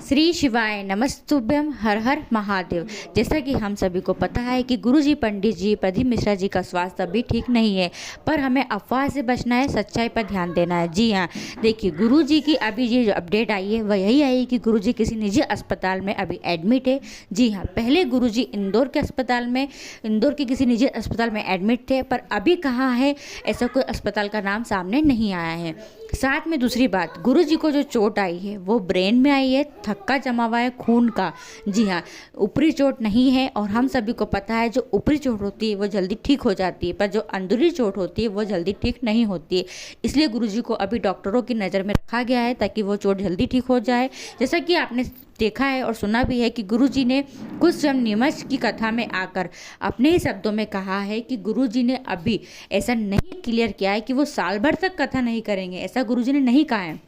श्री शिवाय नमस्तुभ्यम, हर हर महादेव। जैसा कि हम सभी को पता है कि गुरुजी पंडित जी प्रदीप मिश्रा जी का स्वास्थ्य अभी ठीक नहीं है, पर हमें अफवाह से बचना है, सच्चाई पर ध्यान देना है। जी हाँ, देखिए गुरुजी की अभी ये जो अपडेट आई है वह यही आई कि गुरुजी किसी निजी अस्पताल में अभी एडमिट है। जी हाँ, पहले गुरुजी इंदौर के अस्पताल में, इंदौर के किसी निजी अस्पताल में एडमिट थे, पर अभी कहाँ है ऐसा कोई अस्पताल का नाम सामने नहीं आया है। साथ में दूसरी बात, गुरुजी को जो चोट आई है वो ब्रेन में आई है, थक्का जमा हुआ है खून का। जी हाँ, ऊपरी चोट नहीं है, और हम सभी को पता है जो ऊपरी चोट होती है वो जल्दी ठीक हो जाती है, पर जो अंदरूनी चोट होती है वो जल्दी ठीक नहीं होती है। इसलिए गुरुजी को अभी डॉक्टरों की नज़र में रखा गया है ताकि वो चोट जल्दी ठीक हो जाए। जैसा कि आपने देखा है और सुना भी है कि गुरुजी ने कुछ स्वयं नीमच की कथा में आकर अपने ही शब्दों में कहा है कि गुरुजी ने अभी ऐसा नहीं क्लियर किया है कि वो साल भर तक कथा नहीं करेंगे, ऐसा गुरुजी ने नहीं कहा है।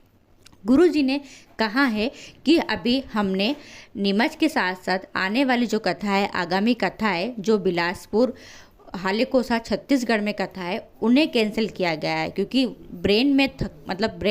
गुरुजी ने कहा है कि अभी हमने नीमच के साथ साथ आने वाली जो कथा है, आगामी कथा है, जो बिलासपुर हालेकोसा छत्तीसगढ़ में कथा है, उन्हें कैंसिल किया गया है, क्योंकि ब्रेन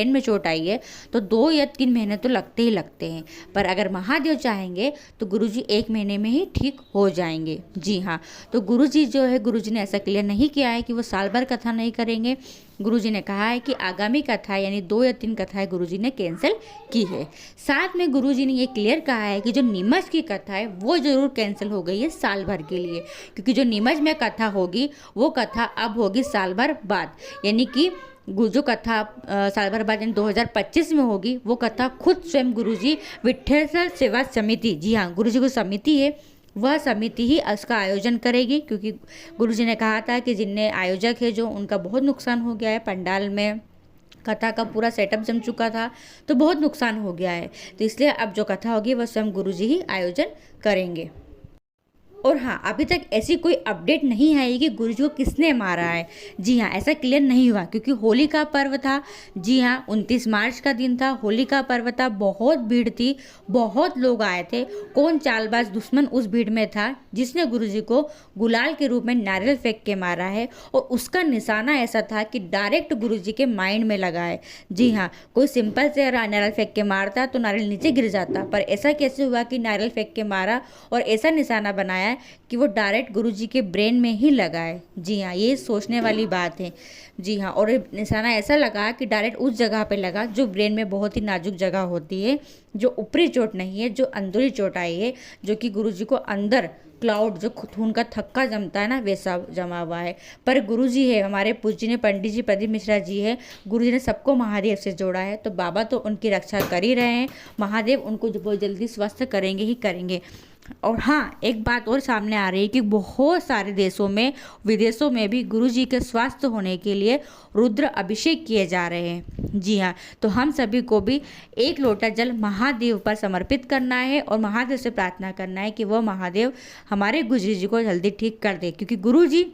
में चोट आई है तो 2 या 3 महीने तो लगते ही लगते हैं। पर अगर महादेव चाहेंगे तो गुरुजी 1 महीने में ही ठीक हो जाएंगे। जी हाँ, तो गुरुजी जो है, गुरुजी ने ऐसा क्लियर नहीं किया है कि वो साल भर कथा नहीं करेंगे। गुरुजी ने कहा है कि आगामी कथा यानी 2 या 3 कथाएं गुरुजी ने कैंसिल की है। साथ में गुरुजी ने ये क्लियर कहा है कि जो नीमच की कथा है वो जरूर कैंसिल हो गई है साल भर के लिए, क्योंकि जो नीमच में कथा होगी वो कथा अब होगी साल भर बाद, यानी कि जो कथा साल भर बाद यानी 2025 में होगी, वो कथा खुद स्वयं गुरुजी विठ्ठल सेवा समिति, जी हाँ गुरुजी को समिति है, वह समिति ही उसका आयोजन करेगी। क्योंकि गुरुजी ने कहा था कि जिनने आयोजक है जो उनका बहुत नुकसान हो गया है, पंडाल में कथा का पूरा सेटअप जम चुका था तो बहुत नुकसान हो गया है, तो इसलिए अब जो कथा होगी वह स्वयं गुरुजी ही आयोजन करेंगे। और हाँ, अभी तक ऐसी कोई अपडेट नहीं आई कि गुरुजी को किसने मारा है। जी हाँ, ऐसा क्लियर नहीं हुआ, क्योंकि होली का पर्व था। जी हाँ, 29 मार्च का दिन था, होली का पर्व था, बहुत भीड़ थी, बहुत लोग आए थे। कौन चालबाज दुश्मन उस भीड़ में था जिसने गुरुजी को गुलाल के रूप में नारियल फेंक के मारा है, और उसका निशाना ऐसा था कि डायरेक्ट गुरुजी के माइंड में लगा है। जी हाँ, कोई सिंपल से नारियल फेंक के मारता तो नारियल नीचे गिर जाता, पर ऐसा कैसे हुआ कि नारियल फेंक के मारा और ऐसा निशाना बनाया कि वो डायरेक्ट गुरुजी के ब्रेन में ही लगा है। जी हाँ, ये सोचने वाली बात है। जी हाँ, और निशाना ऐसा लगा कि डायरेक्ट उस जगह पे लगा जो ब्रेन में बहुत ही नाजुक जगह होती है, जो ऊपरी चोट नहीं है, जो अंदरूनी चोट आई है, जो कि गुरुजी को अंदर क्लाउड, जो खून का थक्का जमता है ना, वैसा जमा हुआ है। पर गुरुजी है हमारे पूजनीय पंडित जी प्रदीप मिश्रा जी है, गुरुजी ने सबको महादेव से जोड़ा है, तो बाबा तो उनकी रक्षा कर ही रहे हैं, महादेव उनको बहुत जल्दी स्वस्थ करेंगे ही करेंगे। और हाँ, एक बात और सामने आ रही है कि बहुत सारे देशों में, विदेशों में भी गुरुजी के स्वस्थ होने के लिए रुद्र अभिषेक किए जा रहे हैं। जी हाँ, तो हम सभी को भी 1 लोटा जल महादेव पर समर्पित करना है और महादेव से प्रार्थना करना है कि वह महादेव हमारे गुरुजी जी को जल्दी ठीक कर दे, क्योंकि गुरुजी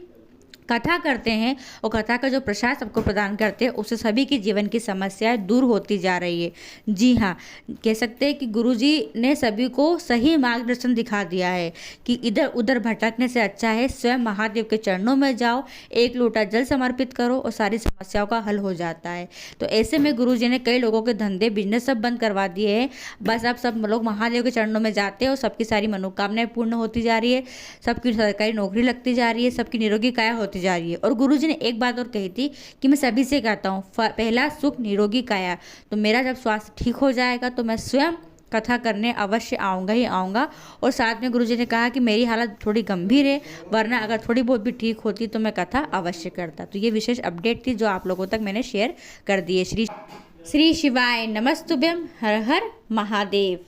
कथा करते हैं और कथा का जो प्रसाद सबको प्रदान करते हैं, उससे सभी की जीवन की समस्याएं दूर होती जा रही है। जी हाँ, कह सकते हैं कि गुरुजी ने सभी को सही मार्गदर्शन दिखा दिया है कि इधर उधर भटकने से अच्छा है स्वयं महादेव के चरणों में जाओ, 1 लोटा जल समर्पित करो और सारी समस्याओं का हल हो जाता है। तो ऐसे में गुरुजी ने कई लोगों के धंधे बिजनेस सब बंद करवा दिए हैं। बस अब सब लोग महादेव के चरणों में जाते हैं और सबकी सारी मनोकामनाएं पूर्ण होती जा रही है, सबकी सरकारी नौकरी लगती जा रही है, सबकी निरोगी काया होती जा रही है। और गुरुजी ने एक बात और कही थी कि मैं सभी से कहता हूँ, पहला सुख निरोगी काया, तो मेरा जब स्वास्थ्य ठीक हो जाएगा तो मैं स्वयं कथा करने अवश्य आऊँगा ही आऊँगा। और साथ में गुरुजी ने कहा कि मेरी हालत थोड़ी गंभीर है, वरना अगर थोड़ी बहुत भी ठीक होती तो मैं कथा अवश्य करता। तो ये विशेष अपडेट थी जो आप लोगों तक मैंने शेयर कर दी है। श्री शिवाय नमस्तुभ्यम, हर हर महादेव।